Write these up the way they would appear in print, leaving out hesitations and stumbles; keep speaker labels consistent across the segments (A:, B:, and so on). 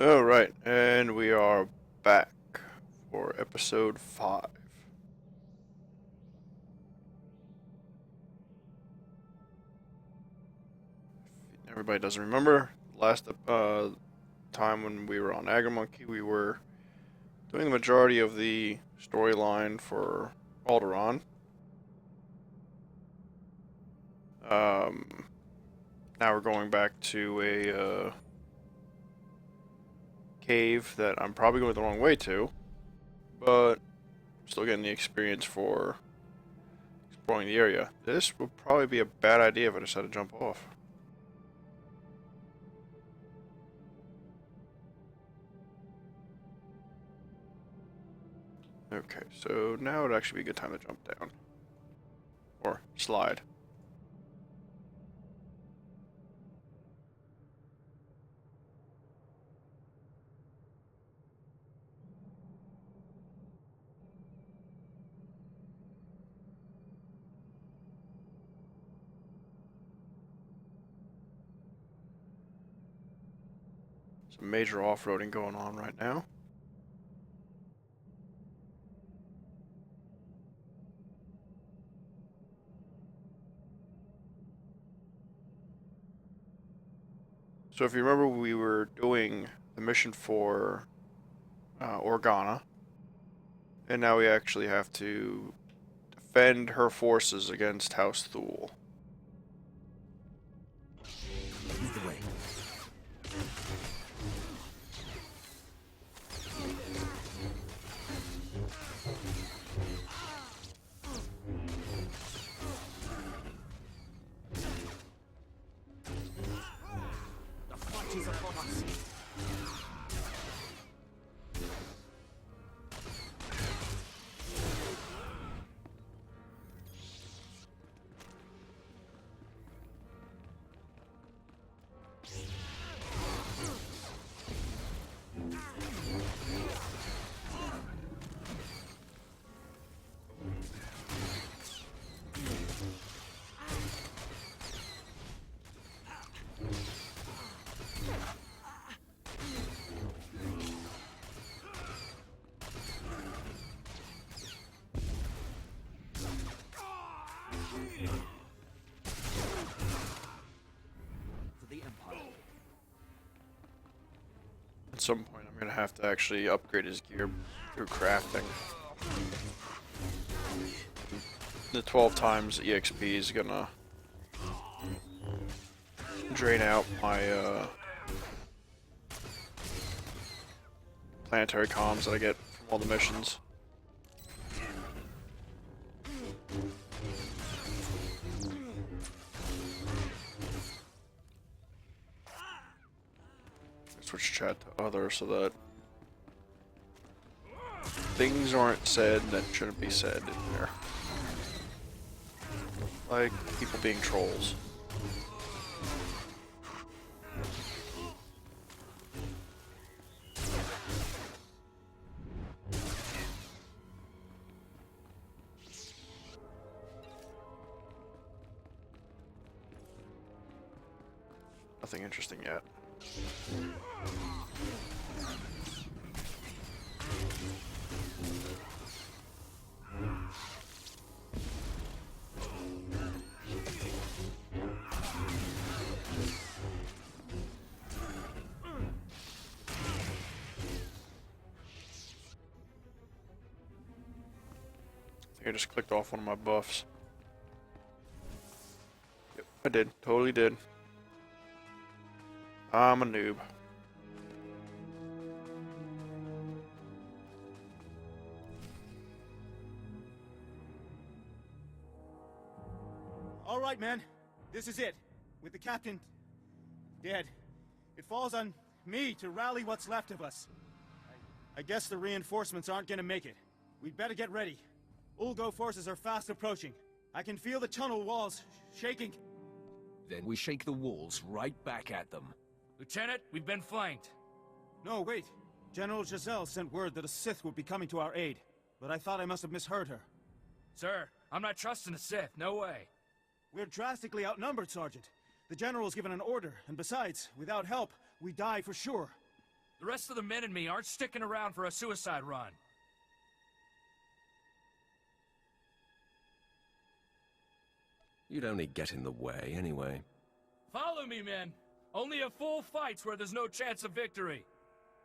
A: Alright, and we are back for episode 5. If everybody doesn't remember, last time when we were on Agro-Monkey, we were doing the majority of the storyline for Alderaan. Now we're going back to a cave that I'm probably going the wrong way to, but I'm still getting the experience for exploring the area. This would probably be a bad idea if I decided to jump off. Okay, so now would actually be a good time to jump down. Or slide. Some major off-roading going on right now. So if you remember, we were doing the mission for Organa, and now we actually have to defend her forces against House Thule.
B: Move the way. The fight is upon us. For the Empire.
A: At some point, I'm gonna have to actually upgrade his gear through crafting. The 12 times EXP is gonna drain out my planetary comms that I get from all the missions. Switch chat to other so that things aren't said that shouldn't be said in there. Like people being trolls. Nothing interesting yet. I just clicked off one of my buffs. Yep, I did. Totally did. I'm a noob.
C: All right, men. This is it. With the captain dead, it falls on me to rally what's left of us. I guess the reinforcements aren't gonna make it. We'd better get ready. Ulgo forces are fast approaching. I can feel the tunnel walls shaking.
B: Then we shake the walls right back at them.
D: Lieutenant, we've been flanked.
C: No, wait. General Jaesa sent word that a Sith would be coming to our aid, but I thought I must have misheard her.
D: Sir, I'm not trusting the Sith, no way.
C: We're drastically outnumbered, Sergeant. The General's given an order, and besides, without help, we die for sure.
D: The rest of the men and me aren't sticking around for a suicide run.
E: You'd only get in the way anyway.
D: Follow me, men. Only a full fight's where there's no chance of victory.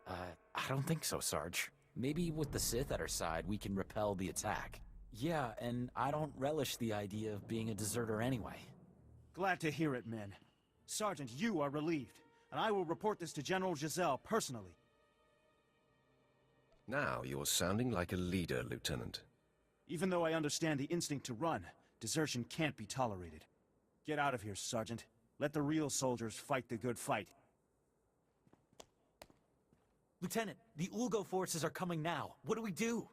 F: I don't think so, Sarge. Maybe with the Sith at our side, we can repel the attack. Yeah, and I don't relish the idea of being a deserter anyway.
C: Glad to hear it, men. Sergeant, you are relieved, and I will report this to General Jaesa personally.
E: Now you're sounding like a leader, Lieutenant.
C: Even though I understand the instinct to run, desertion can't be tolerated. Get out of here, Sergeant. Let the real soldiers fight the good fight.
F: Lieutenant, the Ulgo forces are coming now. What do we do?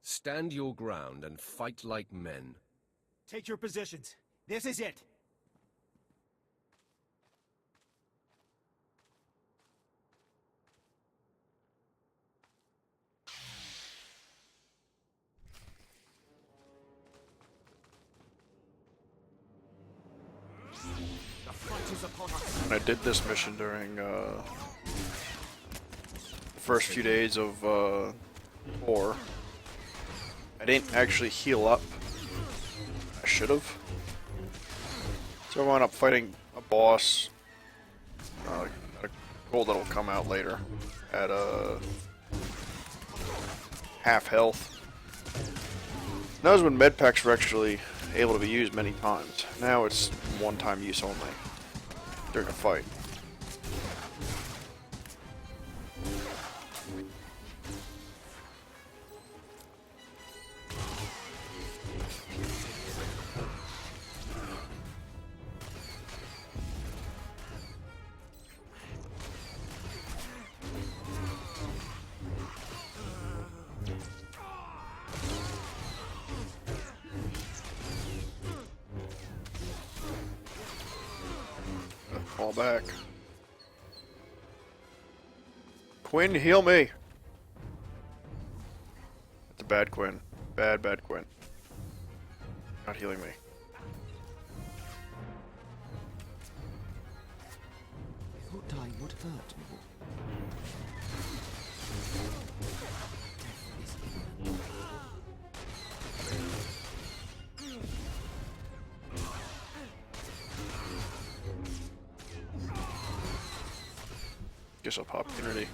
E: Stand your ground and fight like men.
C: Take your positions. This is it.
A: I did this mission during the first few days of war. I didn't actually heal up. I should have. So I wound up fighting a boss at a goal that'll come out later at half health. That was when med packs were actually able to be used many times. Now it's one-time use only during a fight. Fall back. Quinn, heal me. That's a bad Quinn. Bad Quinn. Not healing me.
G: I thought dying would hurt more.
A: Guess I'll pop Unity.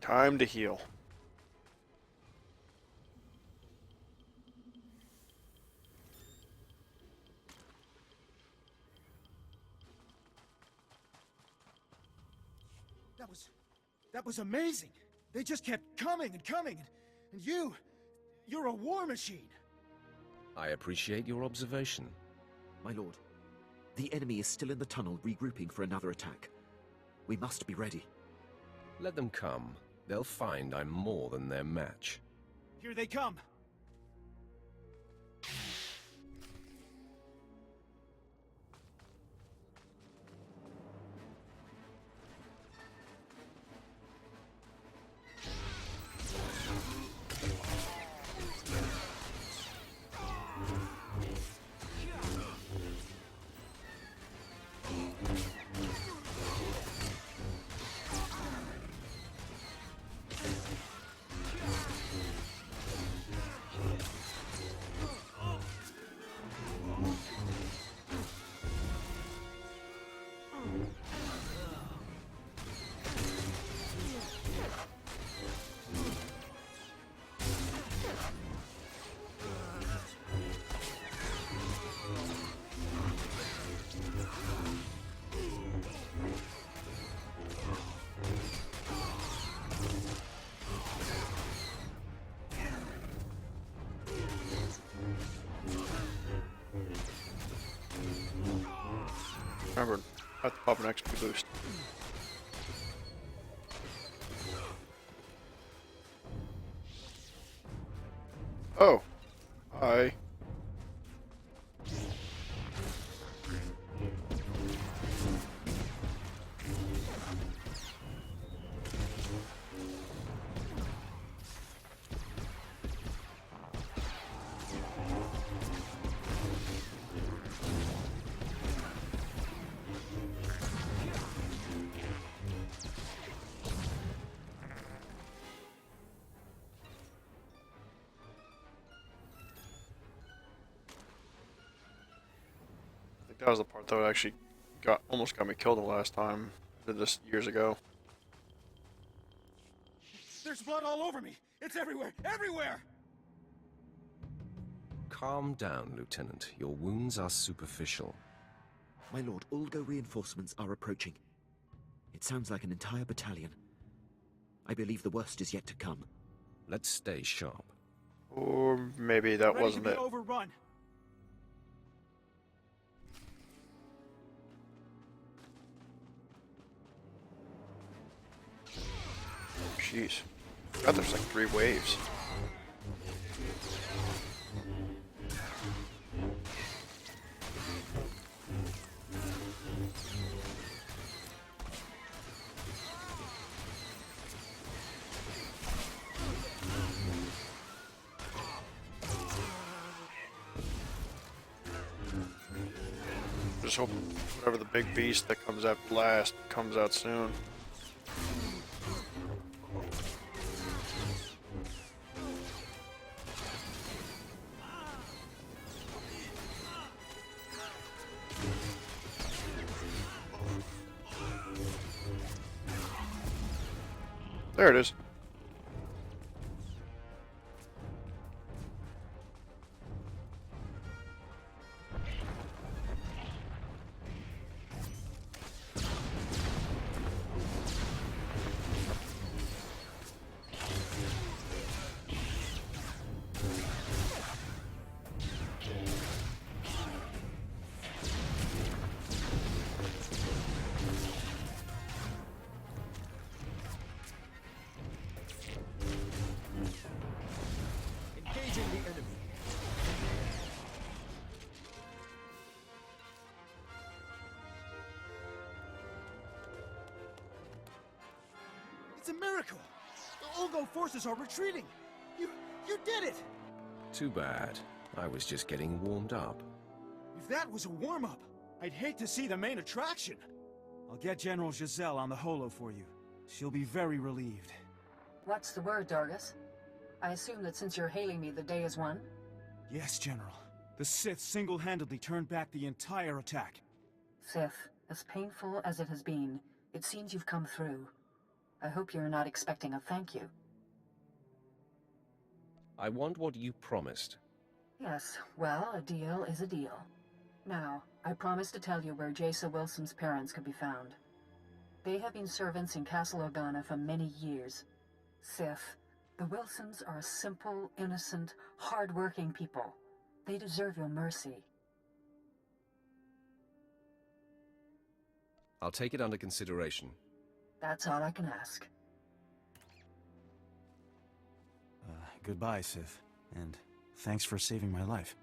A: Time to heal.
C: That was amazing. They just kept coming and coming, and you're a war machine.
E: I appreciate your observation.
G: My lord, the enemy is still in the tunnel regrouping for another attack. We must be ready.
E: Let them come. They'll find I'm more than their match.
C: Here they come.
A: Remember, I have to pop an XP boost. Oh. Hi. think that was the part that actually almost got me killed the last time. I did this years ago.
C: There's blood all over me! It's everywhere! Everywhere!
E: Calm down, Lieutenant. Your wounds are superficial.
G: My lord, Ulgo reinforcements are approaching. It sounds like an entire battalion. I believe the worst is yet to come.
E: Let's stay sharp.
A: Or maybe that
C: Ready
A: wasn't
C: to be
A: it.
C: overrun!
A: Jeez. God, there's like 3 waves. Just hope whatever the big beast that comes out last comes out soon. There it is.
C: Engaging the enemy. It's a miracle! The Ulgo forces are retreating! You did it!
E: Too bad. I was just getting warmed up.
C: If that was a warm-up, I'd hate to see the main attraction. I'll get General Jaesa on the holo for you. She'll be very relieved.
H: What's the word, Dargus? I assume that since you're hailing me, the day is won?
C: Yes, General. The Sith single-handedly turned back the entire attack.
H: Sith, as painful as it has been, it seems you've come through. I hope you're not expecting a thank you.
E: I want what you promised.
H: Yes, well, a deal is a deal. Now, I promise to tell you where Jaesa Wilson's parents could be found. They have been servants in Castle Organa for many years. Sith, the Wilsons are simple, innocent, hard-working people. They deserve your mercy.
E: I'll take it under consideration.
H: That's all I can ask.
C: Goodbye, Sith. And thanks for saving my life.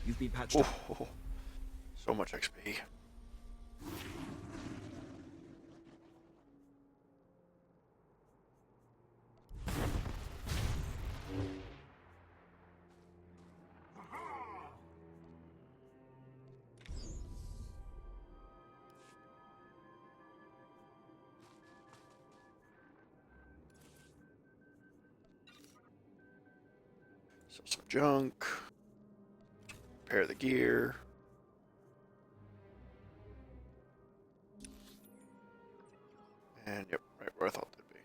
G: You've been patched up.
A: Oh, so much XP. Sell some junk. Repair the gear. And yep, right where I thought they'd be.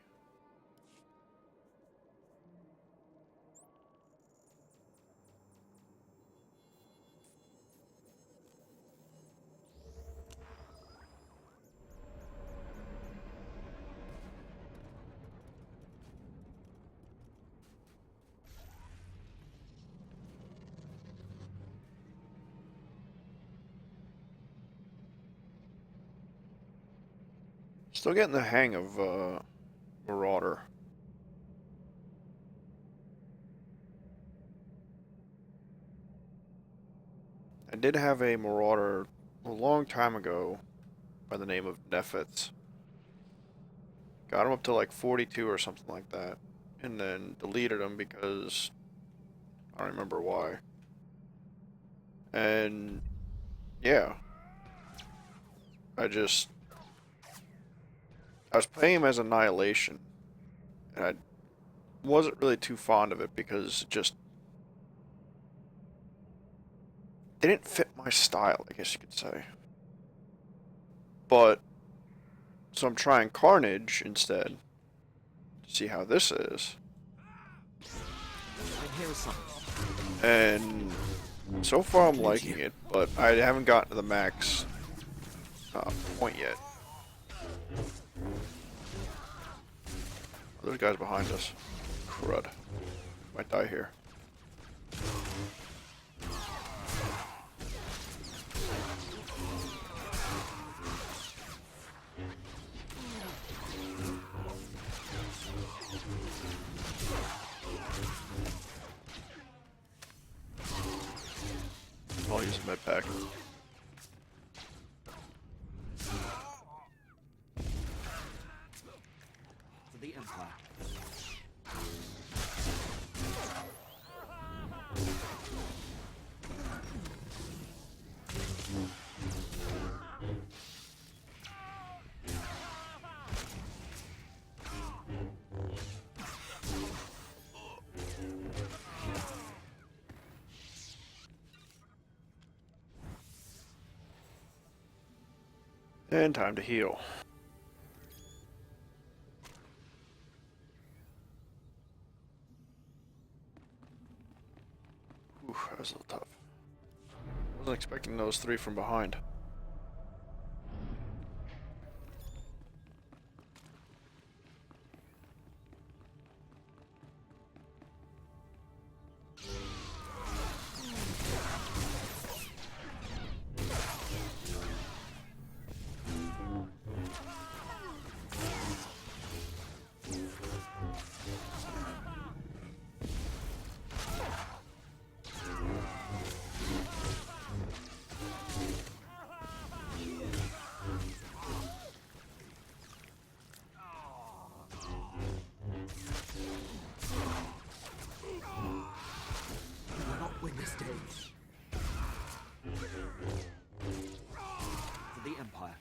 A: Still getting the hang of Marauder. I did have a Marauder a long time ago by the name of Nephits. Got him up to like 42 or something like that, and then deleted him because I don't remember why. And yeah, I was playing him as Annihilation, and wasn't really too fond of it because it just they didn't fit my style, I guess you could say. But so I'm trying Carnage instead to see how this is.
G: I hear something.
A: And so far I'm liking it, but I haven't gotten to the max point yet. Oh, there's guys behind us. Crud. Might die here. I'll use a med pack.
G: For the Empire.
A: And time to heal. Ooh, that was a little tough. Wasn't expecting those three from behind.
G: Win this day. For the Empire.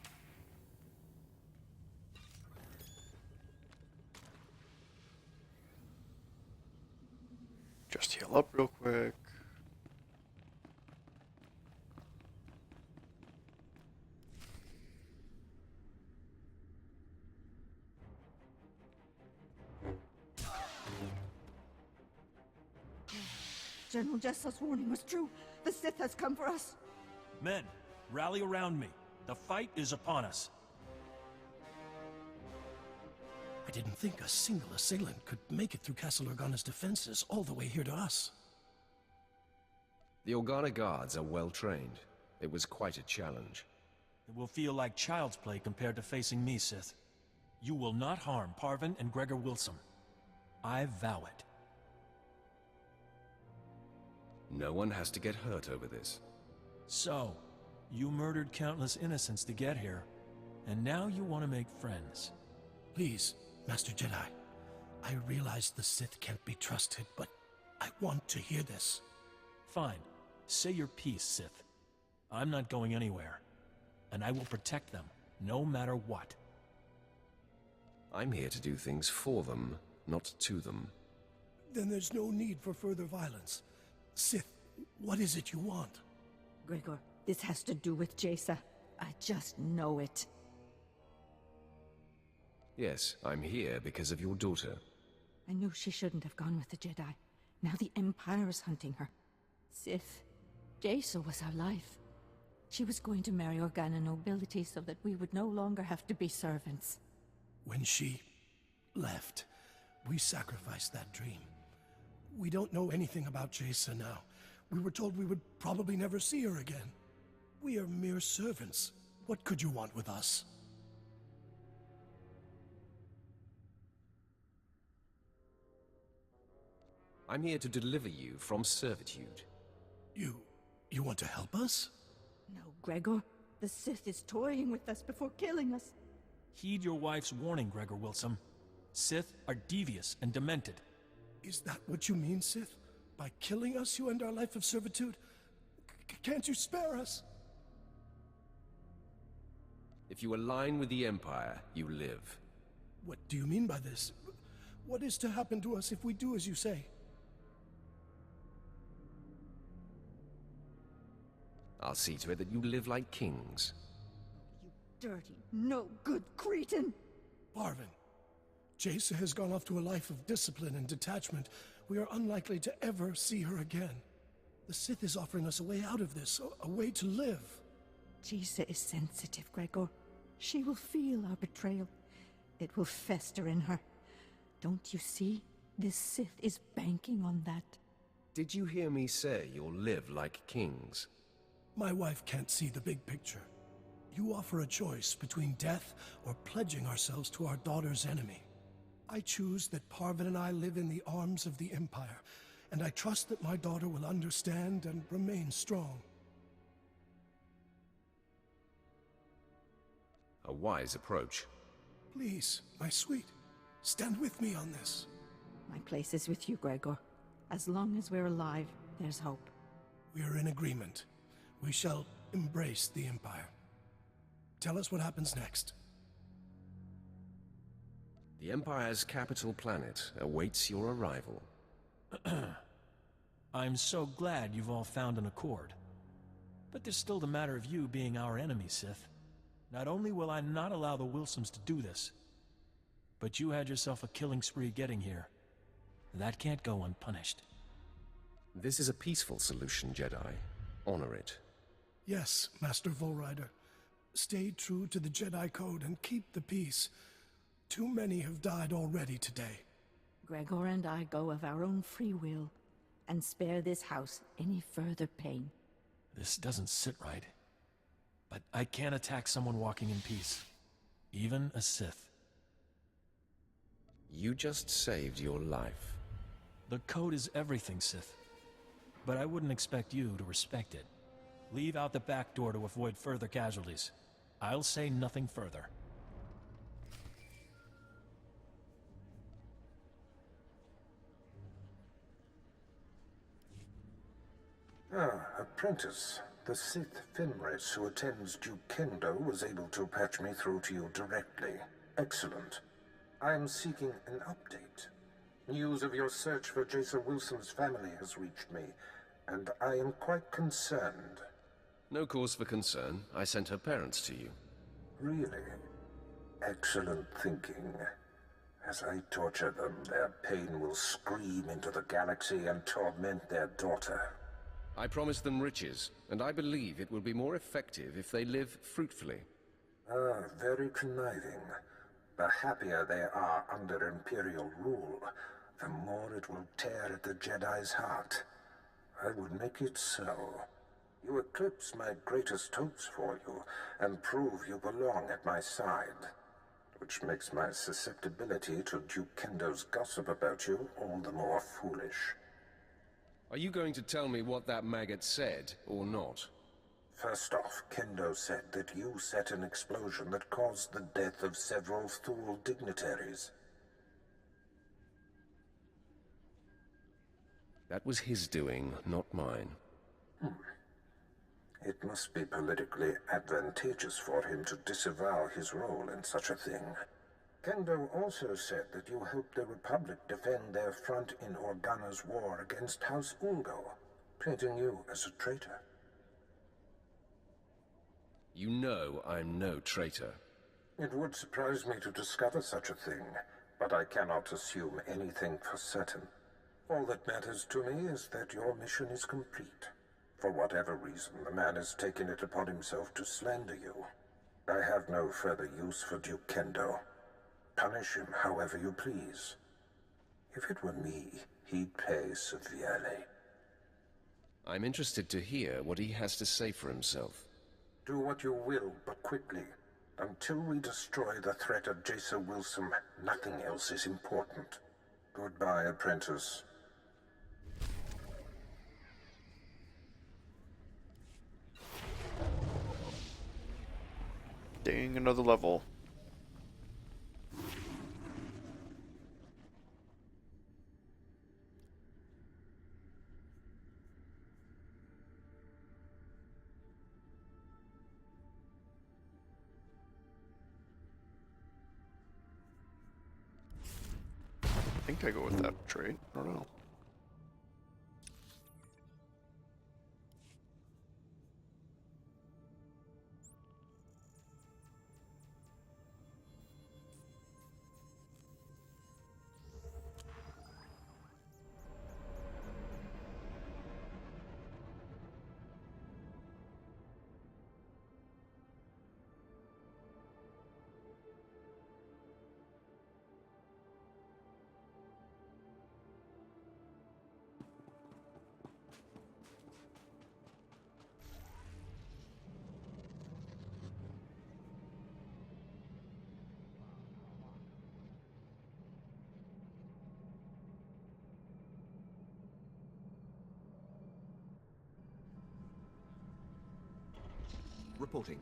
A: Just heal up real quick.
I: General Jaesa's warning was true. The Sith has come for us.
J: Men, rally around me. The fight is upon us.
K: I didn't think a single assailant could make it through Castle Organa's defenses all the way here to us.
E: The Organa guards are well trained. It was quite a challenge.
J: It will feel like child's play compared to facing me, Sith. You will not harm Parvin and Gregor Wilson. I vow it.
E: No one has to get hurt over this.
J: So, you murdered countless innocents to get here, and now you want to make friends.
K: Please, Master Jedi. I realize the Sith can't be trusted, but I want to hear this.
J: Fine. Say your piece, Sith. I'm not going anywhere, and I will protect them, no matter what.
E: I'm here to do things for them, not to them.
K: Then there's no need for further violence. Sith, what is it you want?
I: Gregor, this has to do with Jaesa. I just know it.
E: Yes, I'm here because of your daughter.
I: I knew she shouldn't have gone with the Jedi. Now the Empire is hunting her. Sith, Jaesa was our life. She was going to marry Organa nobility so that we would no longer have to be servants.
K: When she left, we sacrificed that dream. We don't know anything about Jaesa now. We were told we would probably never see her again. We are mere servants. What could you want with us?
E: I'm here to deliver you from servitude.
K: You want to help us?
I: No, Gregor. The Sith is toying with us before killing us.
J: Heed your wife's warning, Gregor Wilson. Sith are devious and demented.
K: Is that what you mean, Sith? By killing us, you end our life of servitude? Can't you spare us?
E: If you align with the Empire, you live.
K: What do you mean by this? What is to happen to us if we do as you say?
E: I'll see to it that you live like kings.
I: You dirty, no good cretin!
K: Parvin, Jaesa has gone off to a life of discipline and detachment. We are unlikely to ever see her again. The Sith is offering us a way out of this, a way to live.
I: Jaesa is sensitive, Gregor. She will feel our betrayal. It will fester in her. Don't you see? This Sith is banking on that.
E: Did you hear me say you'll live like kings?
K: My wife can't see the big picture. You offer a choice between death or pledging ourselves to our daughter's enemy. I choose that Parvin and I live in the arms of the Empire, and I trust that my daughter will understand and remain strong.
E: A wise approach.
K: Please, my sweet, stand with me on this.
I: My place is with you, Gregor. As long as we're alive, there's hope.
K: We are in agreement. We shall embrace the Empire. Tell us what happens next.
E: The Empire's capital planet awaits your arrival.
J: I'm so glad you've all found an accord. But there's still the matter of you being our enemy, Sith. Not only will I not allow the Wilsons to do this, but you had yourself a killing spree getting here. That can't go unpunished.
E: This is a peaceful solution, Jedi. Honor it.
K: Yes, Master Volrider. Stay true to the Jedi Code and keep the peace. Too many have died already today.
I: Gregor and I go of our own free will, and spare this house any further pain.
J: This doesn't sit right. But I can't attack someone walking in peace. Even a Sith.
E: You just saved your life.
J: The code is everything, Sith. But I wouldn't expect you to respect it. Leave out the back door to avoid further casualties. I'll say nothing further.
L: Apprentice. The Sith Fenris who attends Duke Kendo was able to patch me through to you directly. Excellent. I am seeking an update. News of your search for Jaesa Wilson's family has reached me, and I am quite concerned.
E: No cause for concern. I sent her parents to you.
L: Really? Excellent thinking. As I torture them, their pain will scream into the galaxy and torment their daughter.
E: I promised them riches, and I believe it will be more effective if they live fruitfully.
L: Ah, very conniving. The happier they are under Imperial rule, the more it will tear at the Jedi's heart. I would make it so. You eclipse my greatest hopes for you, and prove you belong at my side. Which makes my susceptibility to Duke Kendo's gossip about you all the more foolish.
E: Are you going to tell me what that maggot said, or not?
L: First off, Kendo said that you set an explosion that caused the death of several Thule dignitaries.
E: That was his doing, not mine.
L: It must be politically advantageous for him to disavow his role in such a thing. Kendo also said that you helped the Republic defend their front in Organa's war against House Ulgo, painting you as a traitor.
E: You know I'm no traitor.
L: It would surprise me to discover such a thing, but I cannot assume anything for certain. All that matters to me is that your mission is complete. For whatever reason, the man has taken it upon himself to slander you. I have no further use for Duke Kendo. Punish him however you please. If it were me, he'd pay severely.
E: I'm interested to hear what he has to say for himself.
L: Do what you will, but quickly. Until we destroy the threat of Jaesa Wilson, nothing else is important. Goodbye, apprentice.
A: Dang, another level. think I go with that trait. I don't know.
G: Reporting.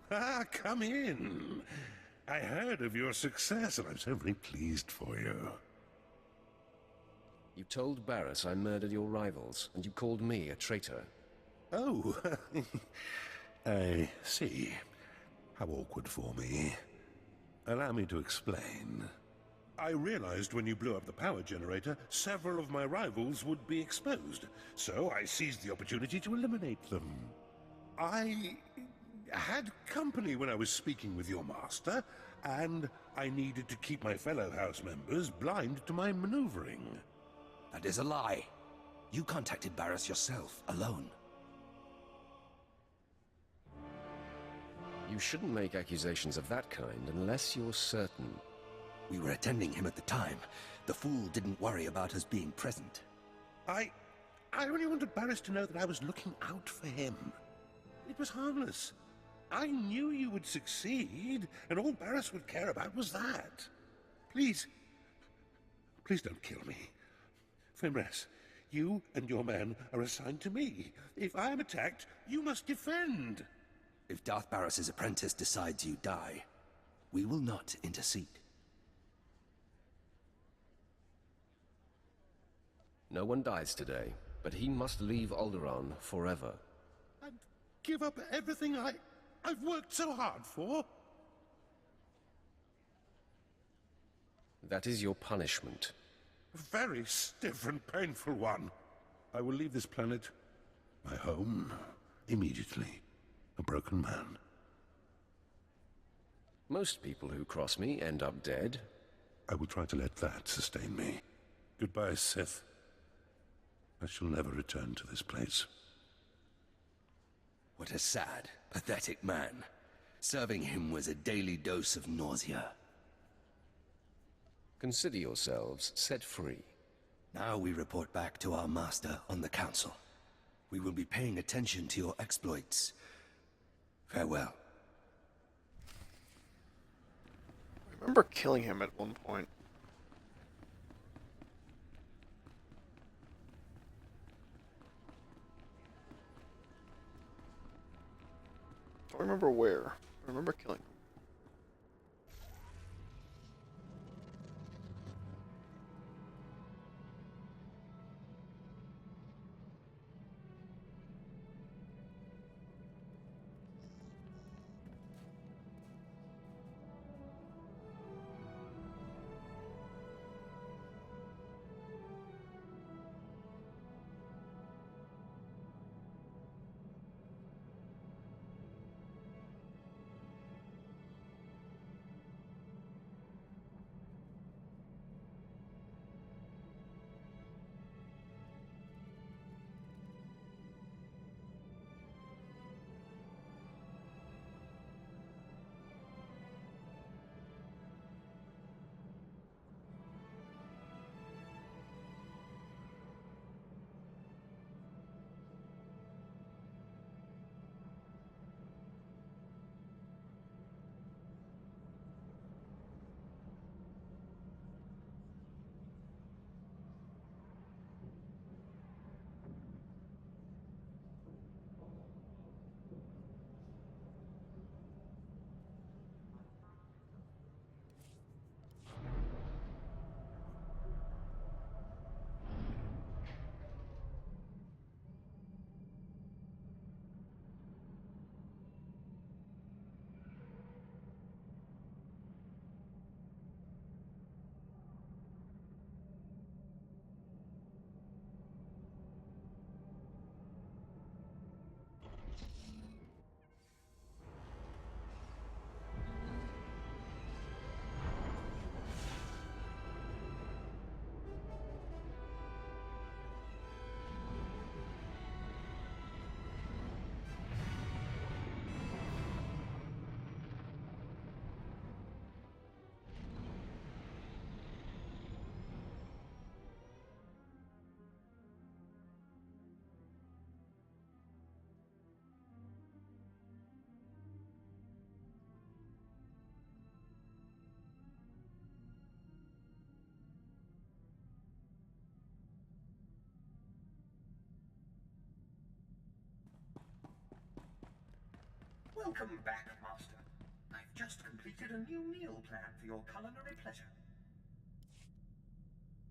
M: Ah, come in. I heard of your success, and I'm so very pleased for you.
E: You told Barris I murdered your rivals, and you called me a traitor.
M: Oh, I see. How awkward for me. Allow me to explain. I realized when you blew up the power generator, several of my rivals would be exposed, so I seized the opportunity to eliminate them. I had company when I was speaking with your master, and I needed to keep my fellow house members blind to my maneuvering.
B: That is a lie. You contacted Barris yourself, alone.
E: You shouldn't make accusations of that kind unless you're certain.
B: We were attending him at the time. The fool didn't worry about us being present.
M: I only wanted Barris to know that I was looking out for him. It was harmless. I knew you would succeed, and all Barris would care about was that. Please, please don't kill me. Fimres, you and your men are assigned to me. If I am attacked, you must defend.
B: If Darth Barris's apprentice decides you die, we will not intercede.
E: No one dies today, but he must leave Alderaan forever.
M: And give up everything I've worked so hard for?
E: That is your punishment.
M: A very stiff and painful one. I will leave this planet, my home, immediately. A broken man.
E: Most people who cross me end up dead.
M: I will try to let that sustain me. Goodbye, Sith. I shall never return to this place.
B: What a sad, pathetic man. Serving him was a daily dose of nausea.
E: Consider yourselves set free.
B: Now we report back to our master on the council. We will be paying attention to your exploits. Farewell.
A: I remember killing him at one point. Don't remember where. I remember killing him.
L: Welcome back, Master. I've just completed a new meal plan for your culinary pleasure.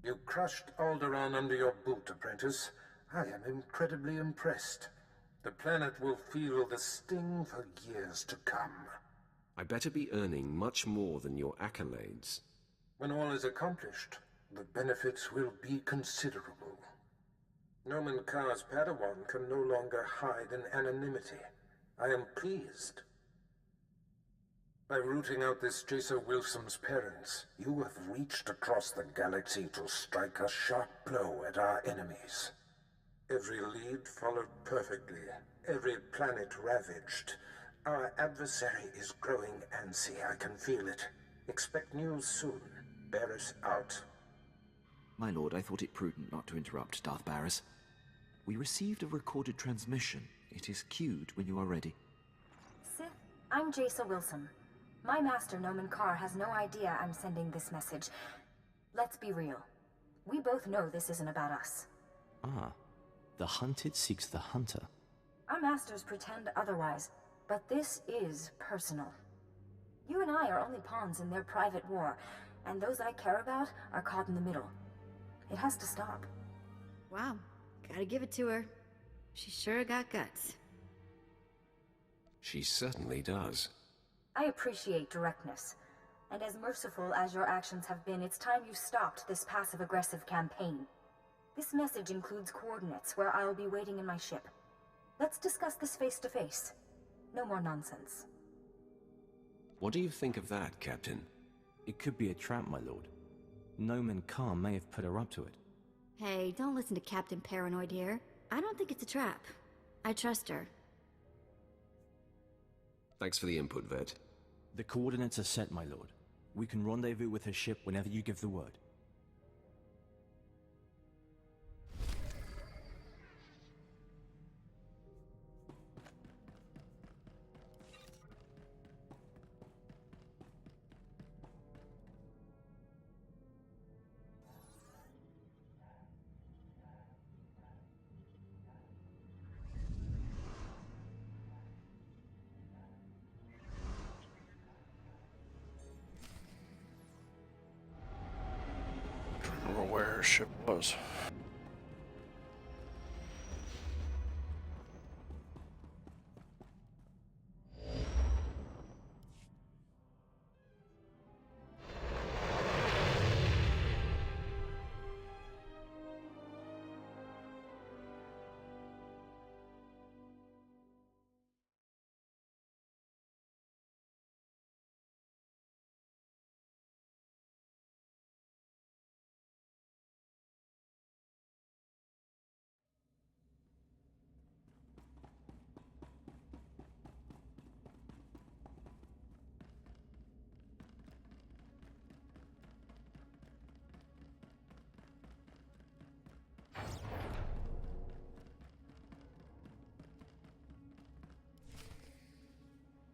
L: You crushed Alderaan under your boot, apprentice. I am incredibly impressed. The planet will feel the sting for years to come.
E: I better be earning much more than your accolades.
L: When all is accomplished, the benefits will be considerable. Noman Kar's Padawan can no longer hide in anonymity. I am pleased. By rooting out this Jaesa Wilson's parents, you have reached across the galaxy to strike a sharp blow at our enemies. Every lead followed perfectly, every planet ravaged. Our adversary is growing antsy, I can feel it. Expect news soon. Barris out.
G: My lord, I thought it prudent not to interrupt, Darth Barris. We received a recorded transmission. It is queued when you are ready.
N: Sith, I'm Jaesa Wilson. My master, Noman Kar, has no idea I'm sending this message. Let's be real. We both know this isn't about us.
O: Ah, the hunted seeks the hunter.
N: Our masters pretend otherwise, but this is personal. You and I are only pawns in their private war, and those I care about are caught in the middle. It has to stop.
P: Wow, gotta give it to her. She sure got guts.
E: She certainly does.
N: I appreciate directness, and as merciful as your actions have been, it's time you stopped this passive-aggressive campaign. This message includes coordinates where I'll be waiting in my ship. Let's discuss this face-to-face. No more nonsense.
E: What do you think of that, Captain?
O: It could be a trap, my lord. Noman Kar may have put her up to it.
P: Hey, don't listen to Captain Paranoid here. I don't think it's a trap. I trust her.
E: Thanks for the input, Vet.
O: The coordinates are set, my lord. We can rendezvous with her ship whenever you give the word.
A: Where her ship was.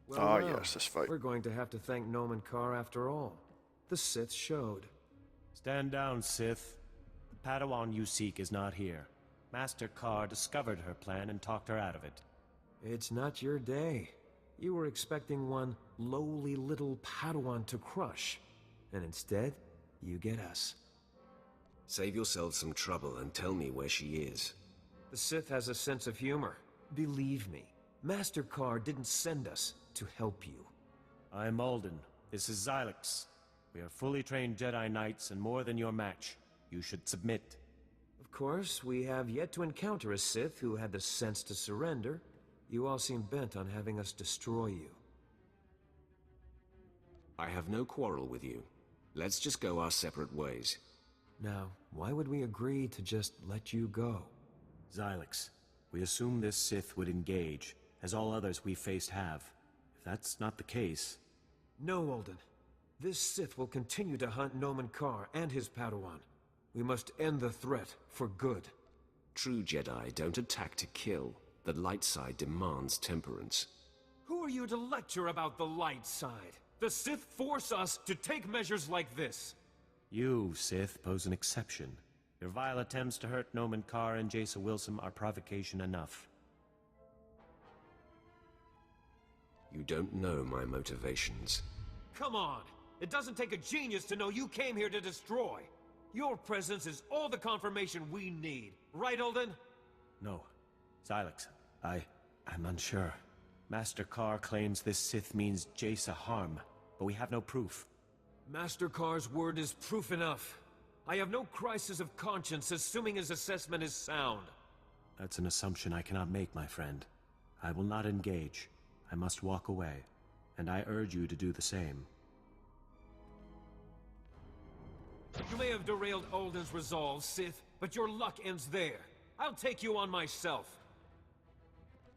E: Well,
A: yes, this fight.
E: We're going to have to thank Noman Kar after all. The Sith showed.
J: Stand down, Sith. The Padawan you seek is not here. Master Kar discovered her plan and talked her out of it.
E: It's not your day. You were expecting one lowly little Padawan to crush. And instead, you get us.
Q: Save yourself some trouble and tell me where she is.
E: The Sith has a sense of humor. Believe me, Master Kar didn't send us to help you.
J: I'm Alden. This is Xylox. We are fully trained Jedi Knights and more than your match. You should submit.
E: Of course, we have yet to encounter a Sith who had the sense to surrender. You all seem bent on having us destroy you.
Q: I have no quarrel with you. Let's just go our separate ways.
E: Now, why would we agree to just let you go?
J: Xylox, we assume this Sith would engage, as all others we faced have. If that's not the case...
E: No, Alden. This Sith will continue to hunt Noman Kar and his Padawan. We must end the threat for good.
Q: True Jedi don't attack to kill. The light side demands temperance.
E: Who are you to lecture about the light side? The Sith force us to take measures like this.
J: You, Sith, pose an exception. Your vile attempts to hurt Noman Kar and Jaesa Wilson are provocation enough.
Q: You don't know my motivations.
R: Come on! It doesn't take a genius to know you came here to destroy. Your presence is all the confirmation we need. Right, Alden?
O: No. Xylex, I'm unsure. Master Carr claims this Sith means Jaesa harm, but we have no proof.
R: Master Carr's word is proof enough. I have no crisis of conscience, assuming his assessment is sound.
O: That's an assumption I cannot make, my friend. I will not engage. I must walk away, and I urge you to do the same.
R: You may have derailed Alden's resolve, Sith, but your luck ends there. I'll take you on myself.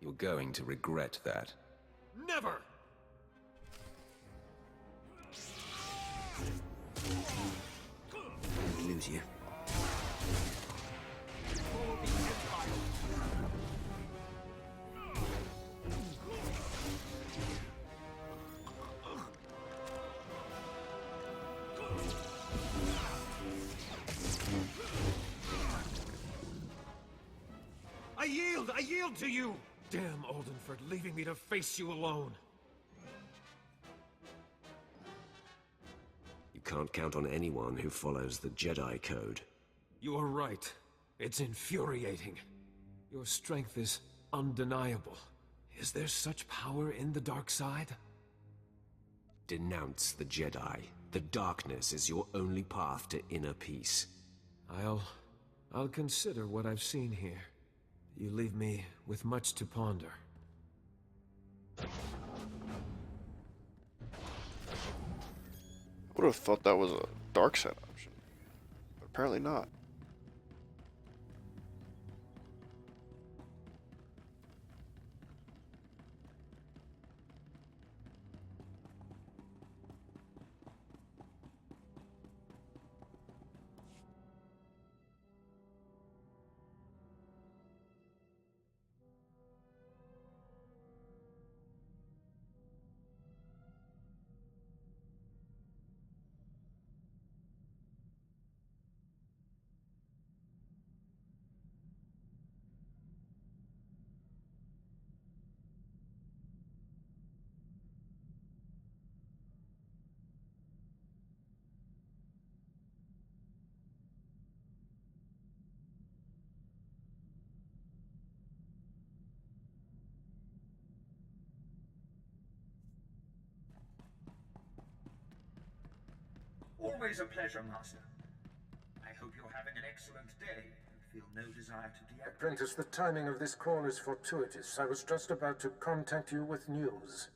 Q: You're going to regret that.
R: Never!
G: We lose you.
R: I yield to you! Damn Alden for leaving me to face you alone.
Q: You can't count on anyone who follows the Jedi Code.
R: You are right. It's infuriating. Your strength is undeniable. Is there such power in the dark side?
Q: Denounce the Jedi. The darkness is your only path to inner peace.
R: I'll consider what I've seen here. You leave me with much to ponder.
A: I would have thought that was a dark side option, but apparently not.
L: Always a pleasure, Master. I hope you're having an excellent day and feel no desire to deactivate. Apprentice, the timing of this call is fortuitous. I was just about to contact you with news.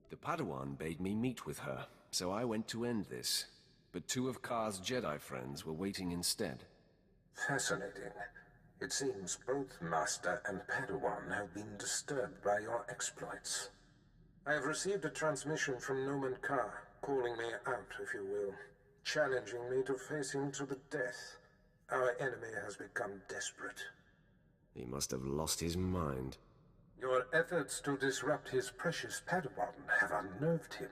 Q: The Padawan bade me meet with her, so I went to end this. But two of Carr's Jedi friends were waiting instead.
L: Fascinating. It seems both Master and Padawan have been disturbed by your exploits. I have received a transmission from Noman Carr, calling me out, if you will, challenging me to face him to the death. Our enemy has become desperate.
Q: He must have lost his mind.
L: Your efforts to disrupt his precious Padawan have unnerved him.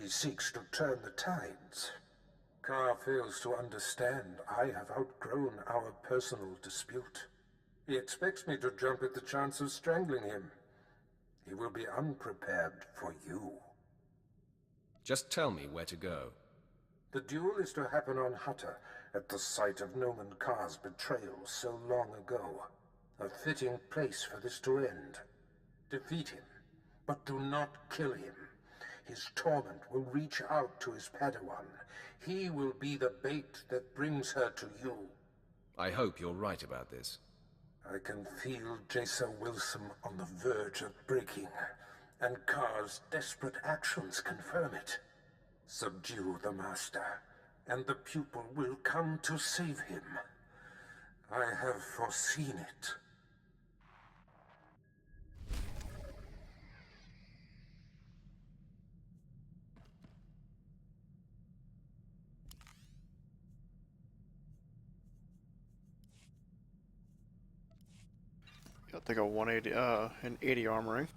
L: He seeks to turn the tides. Carr fails to understand I have outgrown our personal dispute. He expects me to jump at the chance of strangling him. He will be unprepared for you.
Q: Just tell me where to go.
L: The duel is to happen on Hutta, at the site of Noman Carr's betrayal so long ago. A fitting place for this to end. Defeat him, but do not kill him. His torment will reach out to his Padawan. He will be the bait that brings her to you.
Q: I hope you're right about this.
L: I can feel Jaesa Wilson on the verge of breaking, and Carr's desperate actions confirm it. Subdue the Master, and the pupil will come to save him. I have foreseen it.
A: I think a 180, an 80 armoring.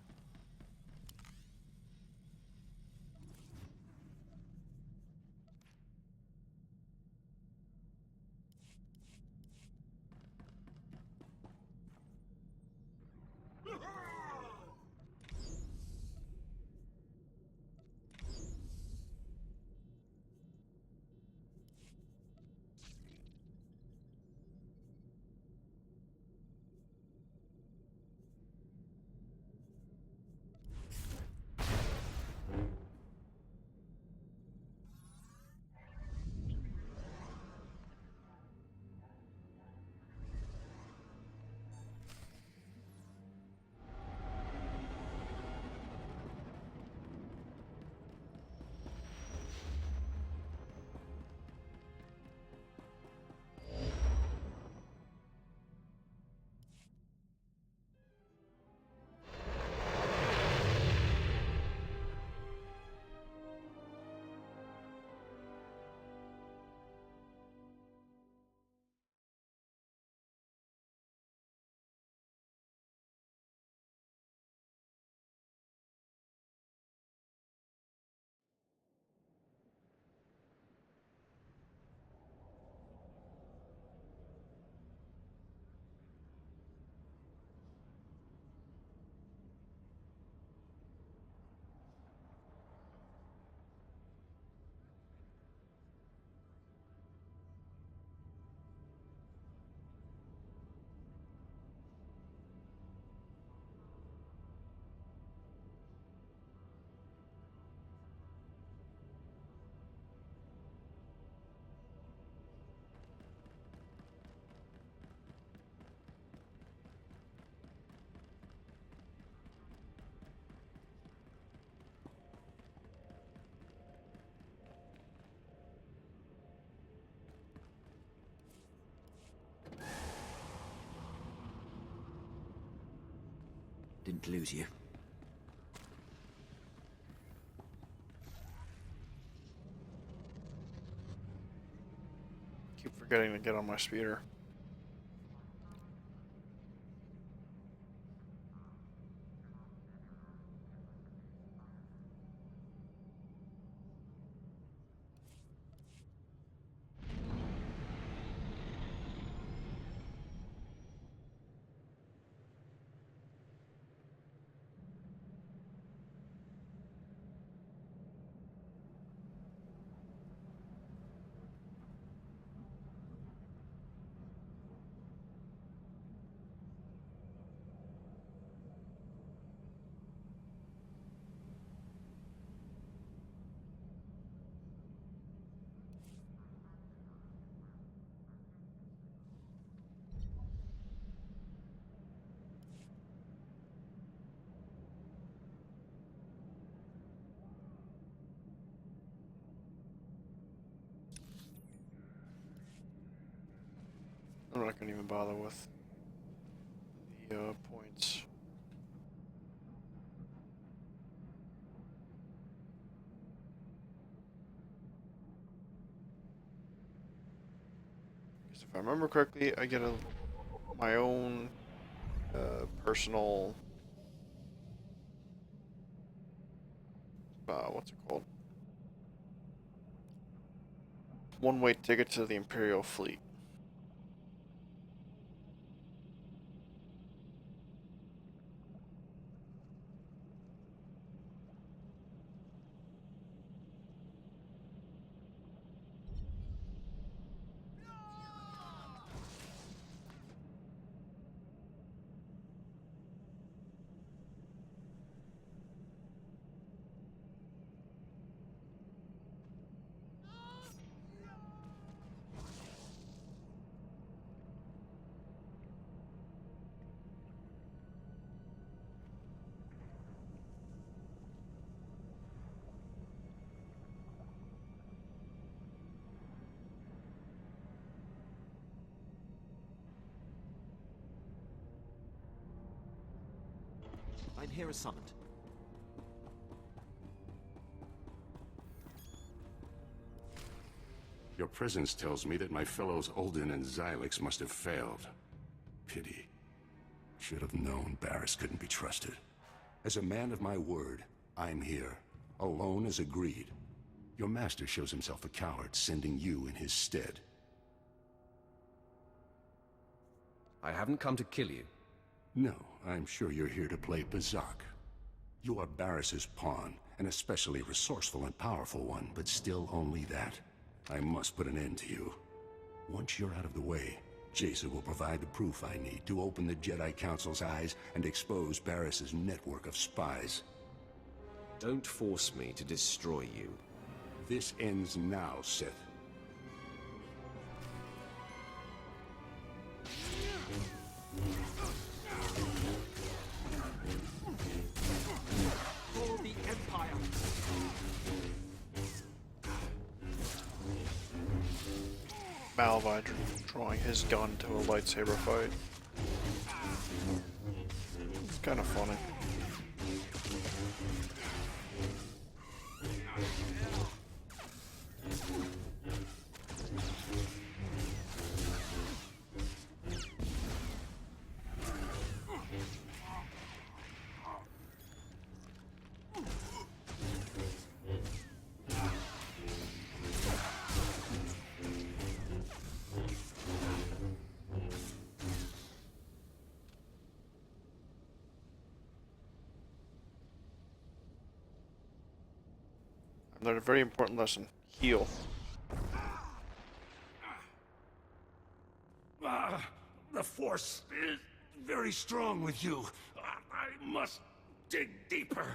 G: Didn't lose you.
A: Keep forgetting to get on my speeder. I'm not gonna even bother with the points. Because if I remember correctly, I get my own personal what's it called? One-way ticket to the Imperial fleet.
G: I'm here as summoned.
M: Your presence tells me that my fellows Ulden and Xylix must have failed. Pity. Should have known Barris couldn't be trusted. As a man of my word, I'm here. Alone as agreed. Your master shows himself a coward, sending you in his stead.
Q: I haven't come to kill you.
M: No, I'm sure you're here to play Bazak. You are Barris's pawn, an especially resourceful and powerful one, but still only that. I must put an end to you. Once you're out of the way, Jaesa will provide the proof I need to open the Jedi Council's eyes and expose Barris's network of spies.
Q: Don't force me to destroy you.
M: This ends now, Sith.
R: For the Empire!
A: Malvi drawing his gun to a lightsaber fight. It's kind of funny. I learned a very important lesson. Heal.
M: The Force is very strong with you. I must dig deeper.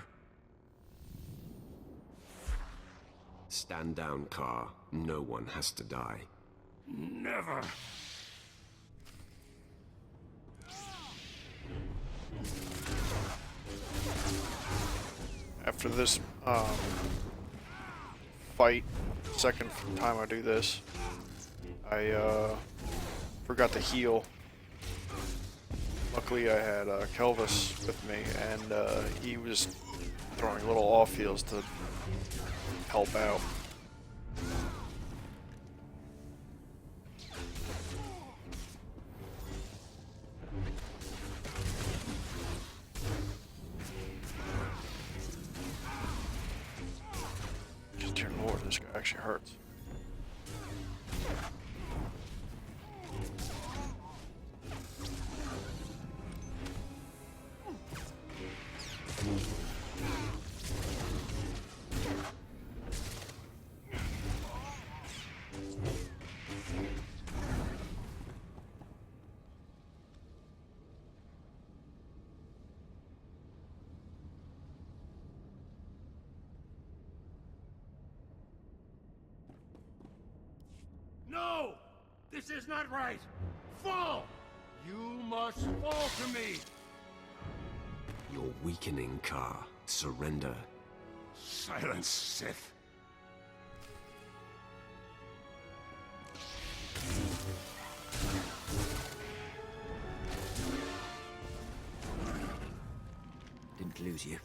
Q: Stand down, Car. No one has to die.
M: Never.
A: After this fight, second time I do this, I forgot to heal Luckily, I had Kelvis with me, and he was throwing little off-heals to help out. Dear Lord, this guy actually hurts.
S: No! This is not right! Fall! You must fall to me!
Q: You're weakening, Car. Surrender.
S: Silence, Sith.
G: Didn't lose you.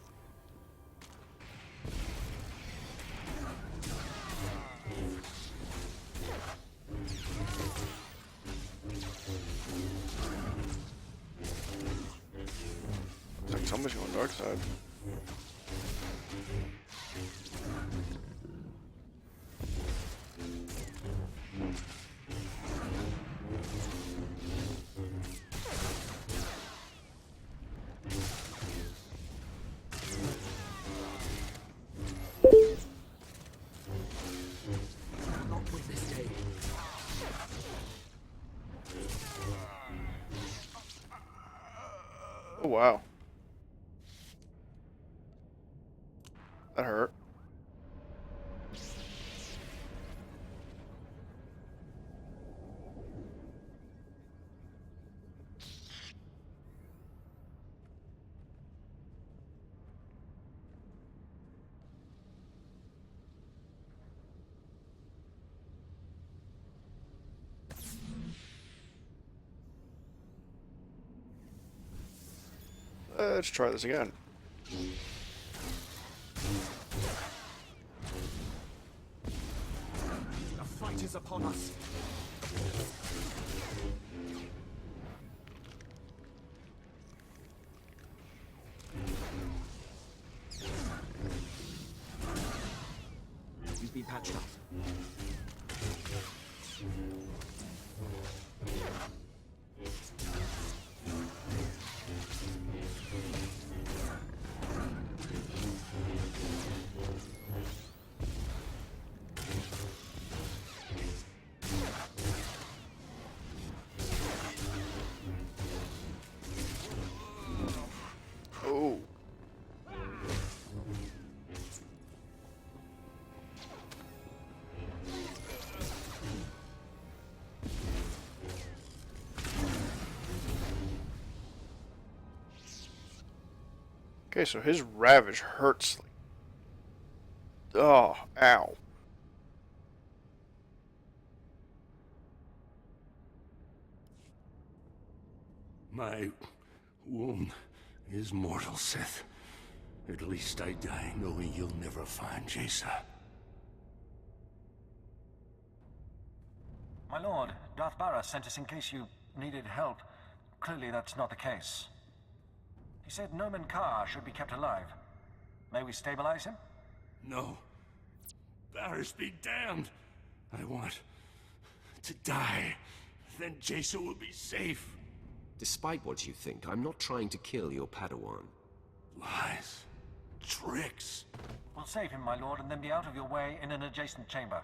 A: Looks like somebody's going dark side.
G: Not with this day.
A: Oh wow. That hurt. Let's try this again.
G: The fight is upon us. You've been patched up.
A: Oh. Okay, so his ravage hurts. Oh, ow.
M: My wound is mortal, Sith. At least I die knowing you'll never find Jaesa.
T: My lord, Darth Barra sent us in case you needed help. Clearly that's not the case. He said Nomen Carr should be kept alive. May we stabilize him?
M: No. Barris be damned. I want to die. Then Jaesa will be safe.
Q: Despite what you think, I'm not trying to kill your Padawan.
M: Lies. Tricks.
T: We'll save him, my lord, and then be out of your way in an adjacent chamber.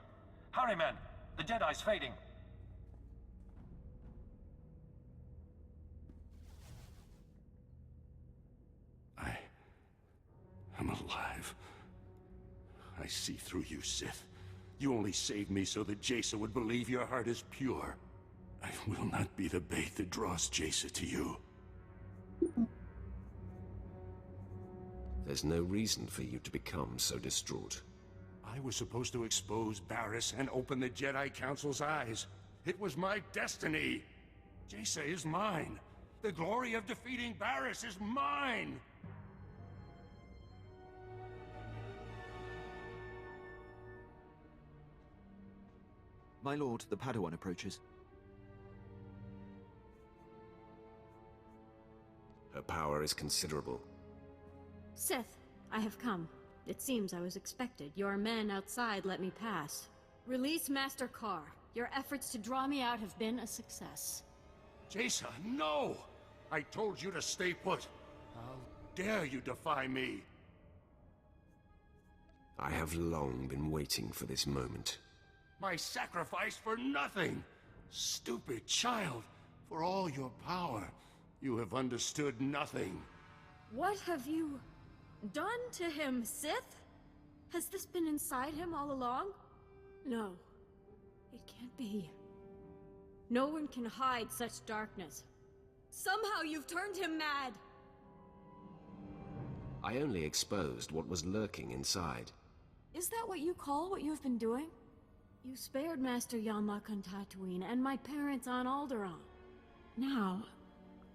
T: Hurry, men! The Jedi's fading.
M: I'm alive. I see through you, Sith. You only saved me so that Jaesa would believe your heart is pure. I will not be the bait that draws Jaesa to you.
Q: There's no reason for you to become so distraught.
M: I was supposed to expose Barris and open the Jedi Council's eyes. It was my destiny. Jaesa is mine.
S: The glory of defeating Barris is mine!
G: My lord, the Padawan approaches.
Q: Her power is considerable.
U: Sith, I have come. It seems I was expected. Your men outside let me pass. Release Master Carr. Your efforts to draw me out have been a success.
S: Jaesa, no! I told you to stay put. How dare you defy me?
Q: I have long been waiting for this moment.
S: My sacrifice for nothing! Stupid child! For all your power, you have understood nothing.
U: What have you done to him, Sith? Has this been inside him all along? No. It can't be. No one can hide such darkness. Somehow you've turned him mad!
Q: I only exposed what was lurking inside.
U: Is that what you call what you've been doing? You spared Master Yanlock on Tatooine and my parents on Alderaan. Now,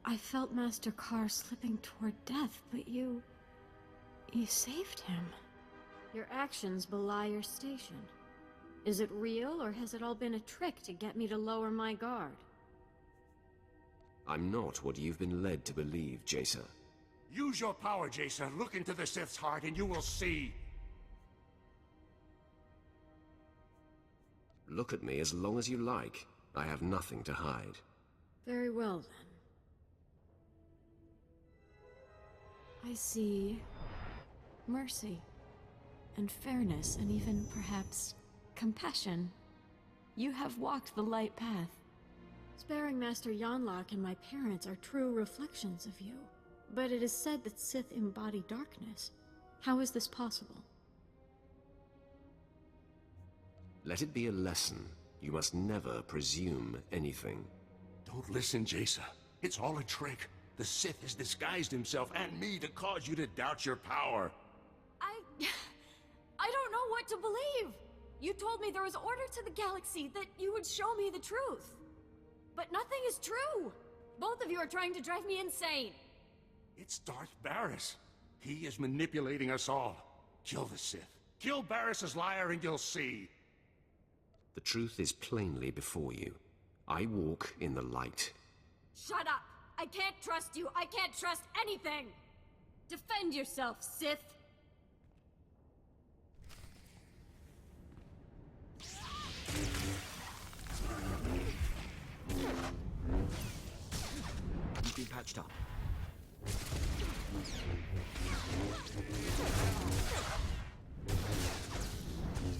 U: I felt Master Carr slipping toward death, but you saved him. Your actions belie your station. Is it real, or has it all been a trick to get me to lower my guard?
Q: I'm not what you've been led to believe, Jaesa.
S: Use your power, Jaesa. Look into the Sith's heart and you will see.
Q: Look at me as long as you like. I have nothing to hide.
U: Very well, then. I see mercy, and fairness, and even, perhaps, compassion. You have walked the light path. Sparing Master Yanlock and my parents are true reflections of you. But it is said that Sith embody darkness. How is this possible?
Q: Let it be a lesson. You must never presume anything.
S: Don't listen, Jaesa. It's all a trick. The Sith has disguised himself and me to cause you to doubt your power.
U: I don't know what to believe! You told me there was order to the galaxy, that you would show me the truth. But nothing is true! Both of you are trying to drive me insane!
S: It's Darth Barris. He is manipulating us all. Kill the Sith. Kill Barris's liar and you'll see.
Q: The truth is plainly before you. I walk in the light.
U: Shut up! I can't trust you! I can't trust anything! Defend yourself, Sith!
G: You've been patched up.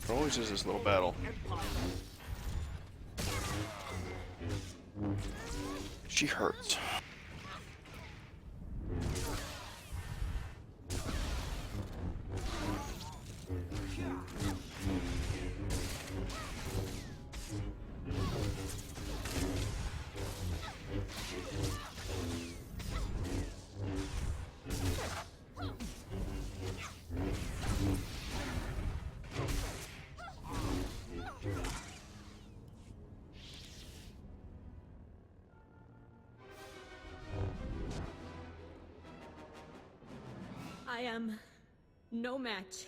A: There always is this little battle. She hurts.
U: I am no match.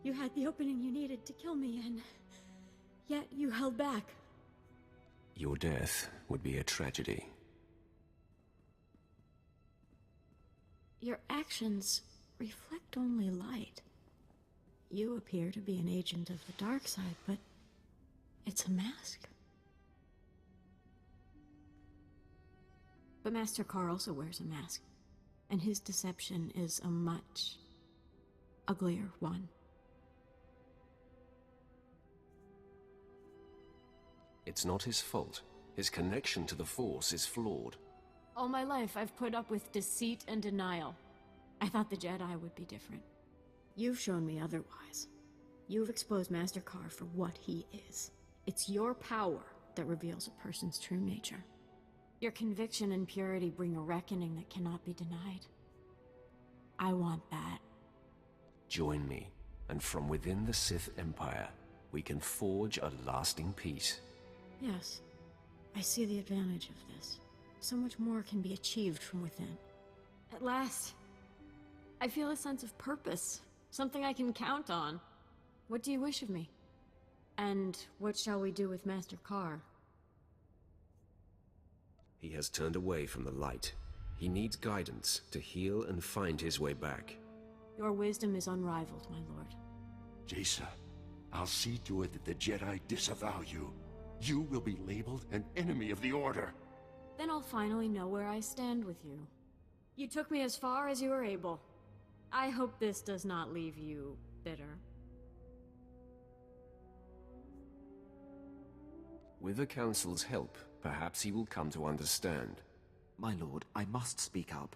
U: You had the opening you needed to kill me, and yet you held back.
Q: Your death would be a tragedy.
U: Your actions reflect only light. You appear to be an agent of the dark side, but it's a mask. But Master Carr also wears a mask, and his deception is a much uglier one.
Q: It's not his fault. His connection to the Force is flawed.
U: All my life, I've put up with deceit and denial. I thought the Jedi would be different. You've shown me otherwise. You've exposed Master Carr for what he is. It's your power that reveals a person's true nature. Your conviction and purity bring a reckoning that cannot be denied. I want that.
Q: Join me, and from within the Sith Empire, we can forge a lasting peace.
U: Yes, I see the advantage of this. so much more can be achieved from within. At last, I feel a sense of purpose, something I can count on. What do you wish of me? And what shall we do with Master Carr?
Q: He has turned away from the light. He needs guidance to heal and find his way back.
U: Your wisdom is unrivaled, my lord.
S: Jaesa, I'll see to it that the Jedi disavow you. You will be labeled an enemy of the Order.
U: Then I'll finally know where I stand with you. You took me as far as you were able. I hope this does not leave you bitter.
Q: With the Council's help, perhaps he will come to understand.
G: My lord, I must speak up.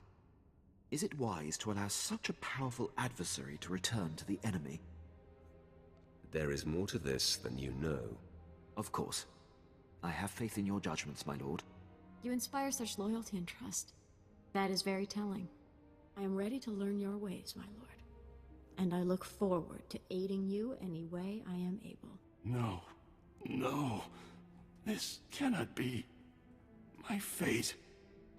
G: Is it wise to allow such a powerful adversary to return to the enemy?
Q: There is more to this than you know.
G: Of course. I have faith in your judgments, my lord.
U: You inspire such loyalty and trust. That is very telling. I am ready to learn your ways, my lord. And I look forward to aiding you any way I am able.
S: No. No. This cannot be my fate.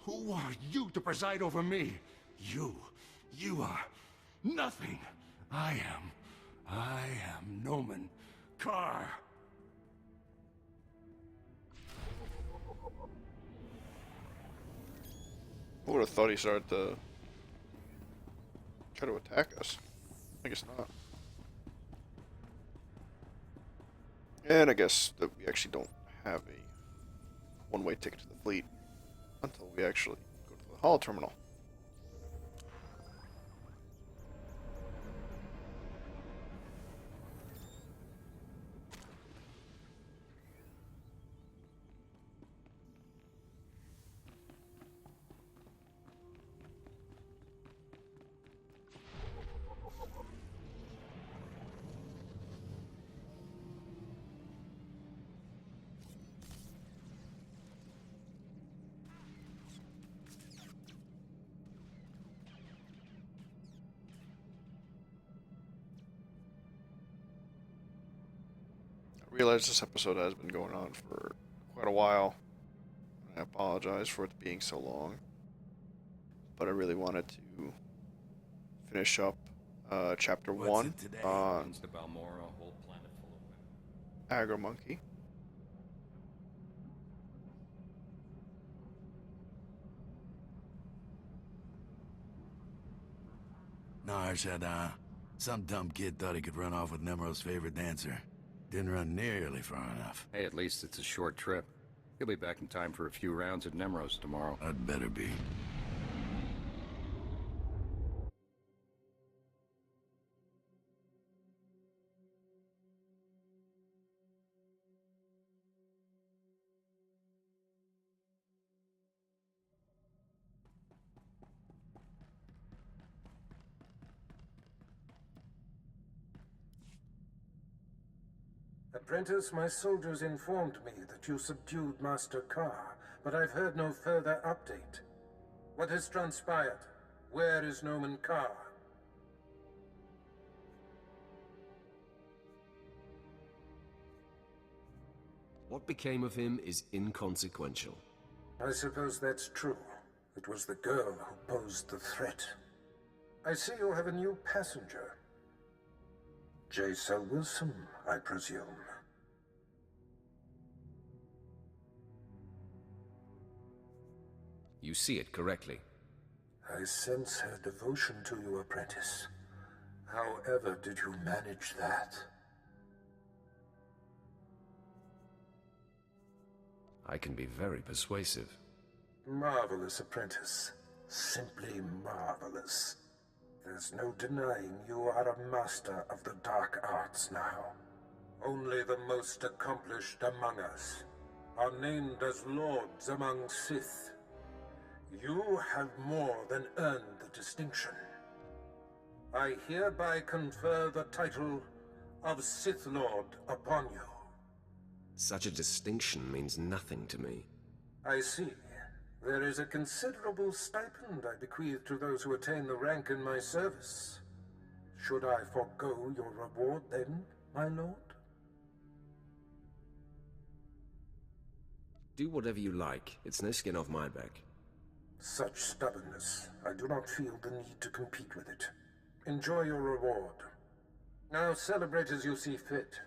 S: Who are you to preside over me? You are nothing. I am Noman Carr.
A: I would have thought he started to try to attack us. I guess not. And I guess that we actually don't have a one-way ticket to the fleet until we actually go to the hull terminal. I realize this episode has been going on for quite a while. I apologize for it being so long. But I really wanted to finish up chapter 1 on Agro-Monkey.
D: Nar said, some dumb kid thought he could run off with Nemro's favorite dancer. Didn't run nearly far enough.
V: Hey, at least it's a short trip. He'll be back in time for a few rounds at Nemro's tomorrow.
D: I'd better be.
L: Apprentice, my soldiers informed me that you subdued Master Carr, but I've heard no further update. What has transpired? Where is Noman Carr?
Q: What became of him is inconsequential.
L: I suppose that's true. It was the girl who posed the threat. I see you have a new passenger. Jaesa Wilson, I presume.
Q: You see it correctly.
L: I sense her devotion to you, apprentice. However did you manage that?
Q: I can be very persuasive.
L: Marvelous, apprentice. Simply marvelous. There's no denying you are a master of the dark arts now. Only the most accomplished among us are named as lords among Sith. You have more than earned the distinction. I hereby confer the title of Sith Lord upon you.
Q: Such a distinction means nothing to me.
L: I see. There is a considerable stipend I bequeath to those who attain the rank in my service. Should I forego your reward then, my lord?
Q: Do whatever you like. It's no skin off my back.
L: Such stubbornness. I do not feel the need to compete with it. Enjoy your reward. Now celebrate as you see fit.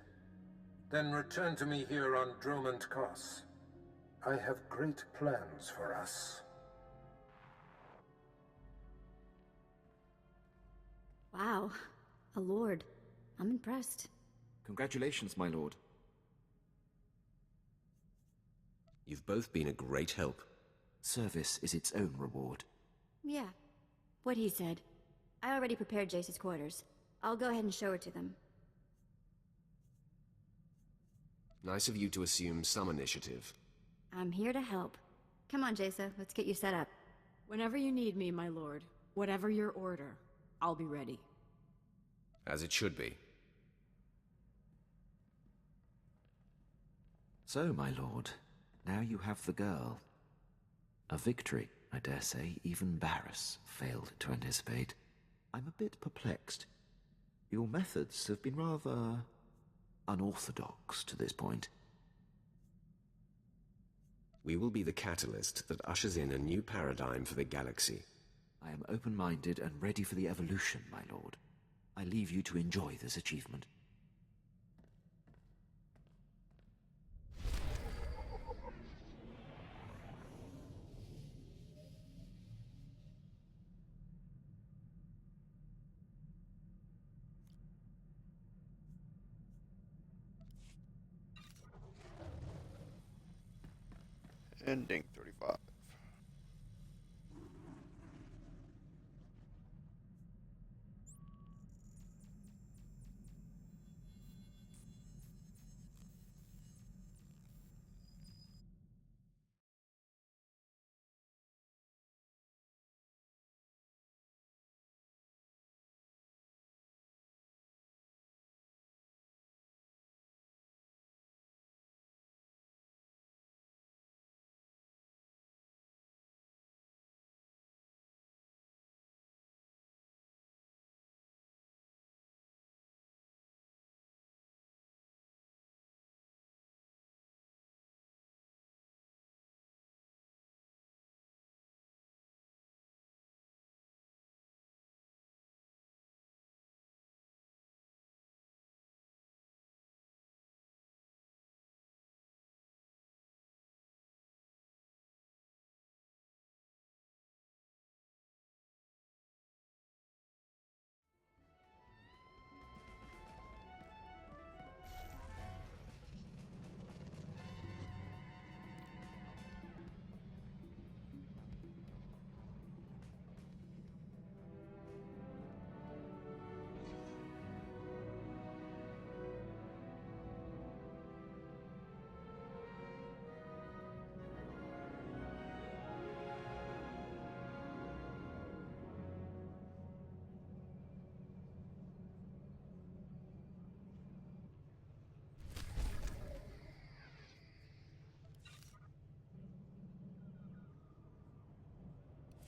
L: Then return to me here on Dromund Kos. I have great plans for us.
P: Wow. A lord. I'm impressed.
G: Congratulations, my lord.
Q: You've both been a great help.
G: Service is its own reward.
P: Yeah. What he said. I already prepared Jace's quarters. I'll go ahead and show her to them.
Q: Nice of you to assume some initiative.
P: I'm here to help. Come on, Jaesa. Let's get you set up.
U: Whenever you need me, my lord, whatever your order, I'll be ready.
Q: As it should be.
G: So, my lord, now you have the girl. A victory, I dare say, even Barris failed to anticipate. I'm a bit perplexed. Your methods have been rather unorthodox to this point.
Q: We will be the catalyst that ushers in a new paradigm for the galaxy.
G: I am open-minded and ready for the evolution, my lord. I leave you to enjoy this achievement.
A: Ending 35.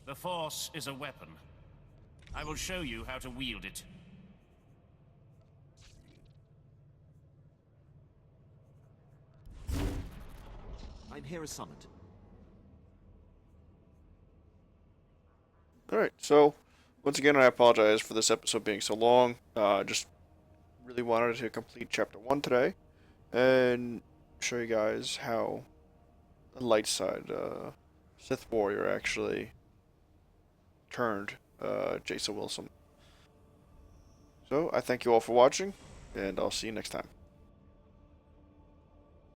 F: The Force is a weapon. I will show you how to wield it.
G: I'm here as summoned.
A: Alright, so once again, I apologize for this episode being so long. Just really wanted to complete Chapter 1 today and show you guys how the light side Sith warrior actually turned Jaesa Wilson. So I thank you all for watching, and I'll see you next time.